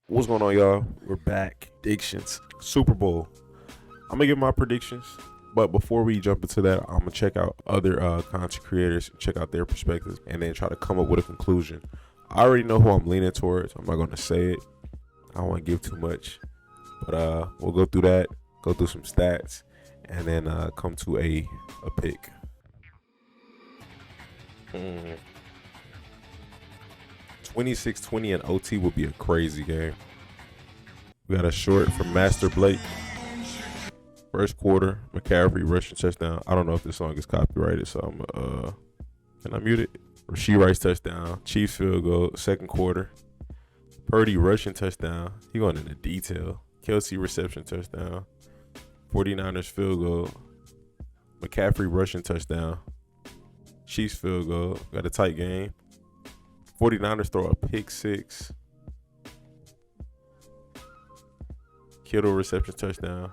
What's going on, y'all? We're back. Predictions. Super Bowl. I'm gonna give my predictions, but before we jump into that, I'm gonna check out other content creators, check out their perspectives, and then try to come up with a conclusion. I already know who I'm leaning towards. I'm not gonna say it. I don't want to give too much, but we'll go through that, go through some stats, and then come to a pick. 26-20 and OT would be a crazy game. We got a short from Master Blake. First quarter, McCaffrey rushing touchdown. I don't know if this song is copyrighted, so I'm can I mute it? Rasheed Rice touchdown. Chiefs field goal. Second quarter. Purdy rushing touchdown. He going into detail. Kelsey reception touchdown. 49ers field goal. McCaffrey rushing touchdown. Chiefs field goal. Got a tight game. 49ers throw a pick six. Kittle reception touchdown.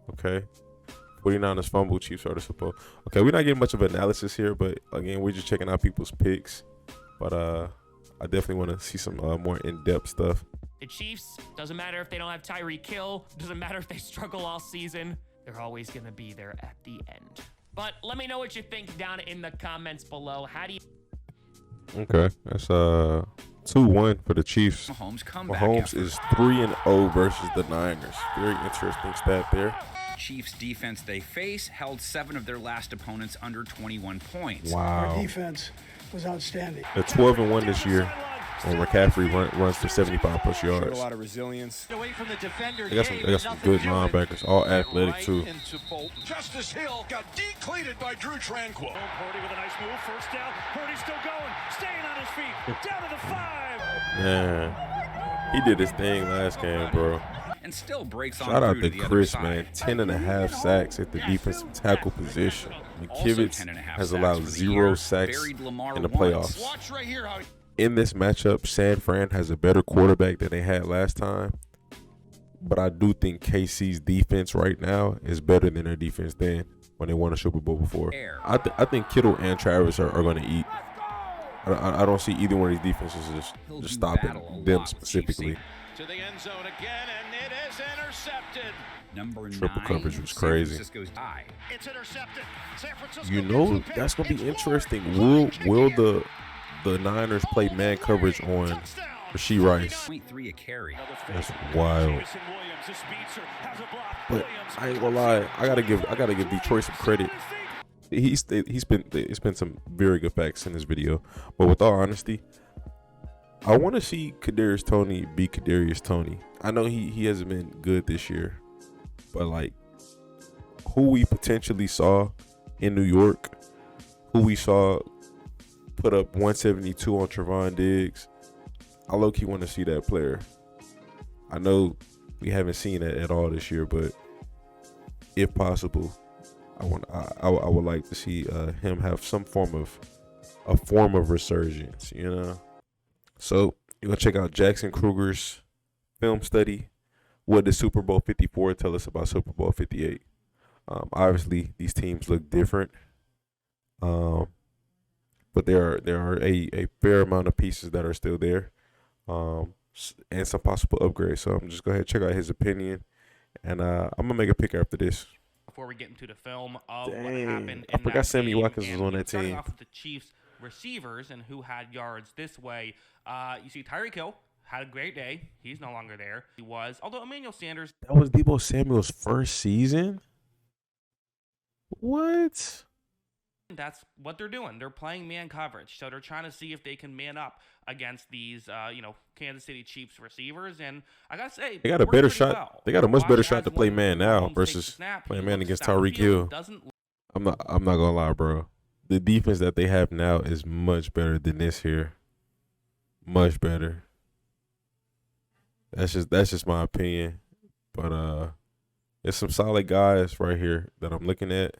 Okay. 49ers fumble, Chiefs are the support. Okay, we're not getting much of analysis here, but again, we're just checking out people's picks. But I definitely want to see some more in-depth stuff. The Chiefs, doesn't matter if they don't have Tyreek Hill, doesn't matter if they struggle all season, they're always going to be there at the end. But let me know what you think down in the comments below. How do you... Okay, that's 2-1 for the Chiefs. Mahomes is 3-0 versus the Niners. Very interesting stat there. Chiefs defense they face held 7 of their last opponents under 21 points. Wow. Our defense was outstanding. They're 12-1 this year when McCaffrey runs for 75 plus yards. A lot of resilience. They got some good linebackers, all athletic too. Justice Hill got decleated by Drew Tranquil. Purdy with a nice move, first down. Purdy still going, staying on his feet, down to the 5. Man, he did his thing last game, bro. And still breaks on Shout out through to the Chris, other man. side. 10.5 sacks at the defensive tackle position. Also McKivitz 10.5 has sacks allowed for the 0 year. sacks Buried Lamar in the once. playoffs. Watch right here how In this matchup, San Fran has a better quarterback than they had last time. But I do think KC's defense right now is better than their defense then when they won a Super Bowl before. I think Kittle and Travis are going to eat. I don't see either one of these defenses just stopping them specifically. to the end zone again, and it is intercepted. Number Triple 9, coverage was San crazy. Francisco's high. It's intercepted. San Francisco You know, gets the pick. that's going to be It's interesting. Lord. Will the Niners play man coverage on Touchdown. Rasheed Rice? 0.3 a carry. That's wild. Jameson Williams, the speedster, has a block. But Williams I ain't gonna lie, I gotta give Detroit some credit. It's been some very good facts in this video. But with all honesty, I want to see Kadarius Toney be Kadarius Toney. I know he hasn't been good this year, but like who we potentially saw in New York, who we saw put up 172 on Trevon Diggs, I low-key want to see that player. I know we haven't seen it at all this year, but if possible, I would like to see him have some form of resurgence, you know. So you're gonna check out Jackson Kruger's film study. What did Super Bowl 54 tell us about Super Bowl 58? Obviously, these teams look different, but there are a fair amount of pieces that are still there, and some possible upgrades. So I'm just go ahead and check out his opinion, and I'm gonna make a pick after this. Before we get into the film of what Dang, happened I in forgot that Sammy game, Watkins was and on that starting team. off with the Chiefs receivers and who had yards this way. You see Tyreek Hill had a great day. He's no longer there. He was, although Emmanuel Sanders. That was Deebo Samuel's first season. What? That's what they're doing. They're playing man coverage. So they're trying to see if they can man up against these, Kansas City Chiefs receivers. And I got to say, They got a worked better pretty shot. well. They got a much better Watch shot as to play when man now Mahomes takes the versus snap, playing he man looks against Tyreek downfield, Hill. doesn't I'm not gonna lie, bro. The defense that they have now is much better than this here. Much better. That's just my opinion. But there's some solid guys right here that I'm looking at.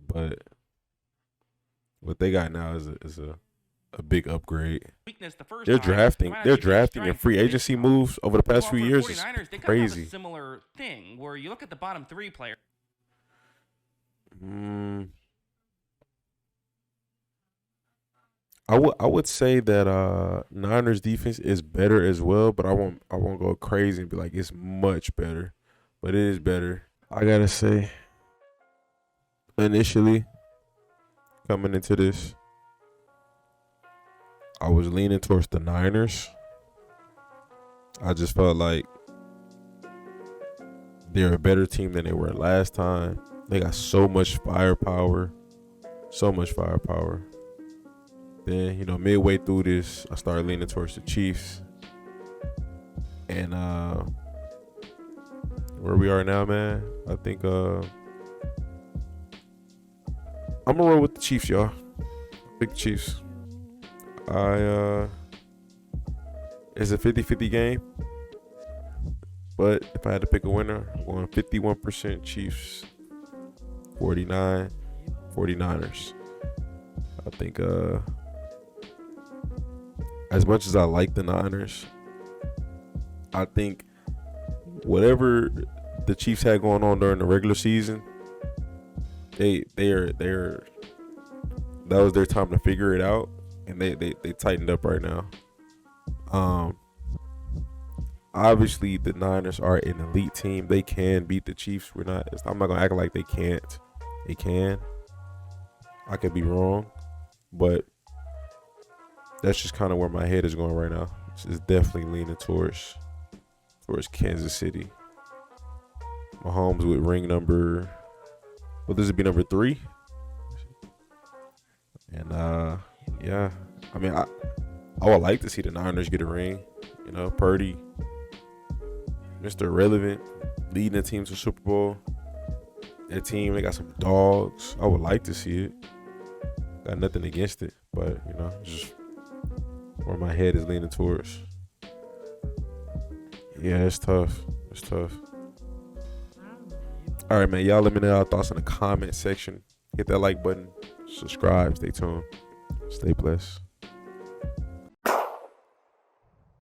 But what they got now is a big upgrade. weakness the first They're time. drafting. Might They're actually be a drafting and strength. free agency moves over the past Well, few for years the is 49ers, they kind of have crazy. a similar thing where you look at the bottom 3 players. I would say that Niners defense is better as well, but I won't go crazy and be like it's much better, but it is better. I gotta say, initially coming into this, I was leaning towards the Niners. I just felt like they're a better team than they were last time. They got so much firepower. So much firepower. Then, midway through this, I started leaning towards the Chiefs. And where we are now, man, I think I'm going to roll with the Chiefs, y'all. Big Chiefs. It's a 50-50 game. But if I had to pick a winner, I'm going 51% Chiefs, 49 49ers. I think as much as I like the Niners, I think whatever the Chiefs had going on during the regular season, they're that was their time to figure it out, and they tightened up right now. Obviously the Niners are an elite team. They can beat the Chiefs. I'm not gonna act like they can't. They can. I could be wrong, but that's just kind of where my head is going right now. It's definitely leaning towards Kansas City. Mahomes with ring number, this would be number 3. And yeah, I mean, I would like to see the Niners get a ring. Purdy, Mr. Irrelevant, leading the team to the Super Bowl. That team, they got some dogs. I would like to see it. Got nothing against it, but just where my head is leaning towards. Yeah, it's tough. It's tough. All right, man. Y'all let me know your thoughts in the comment section. Hit that like button. Subscribe. Stay tuned. Stay blessed.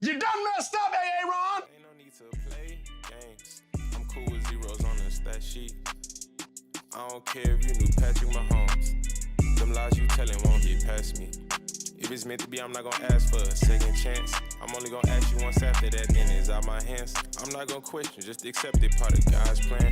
You done messed up, Aaron. Ain't no need to play games. I'm cool with zeros on the stat sheet. I don't care if you knew Patrick Mahomes. Them lies you telling won't get past me. If it's meant to be, I'm not gonna ask for a second chance. I'm only gonna ask you once after that, then it's out my hands. I'm not gonna question, just accept it, part of God's plan.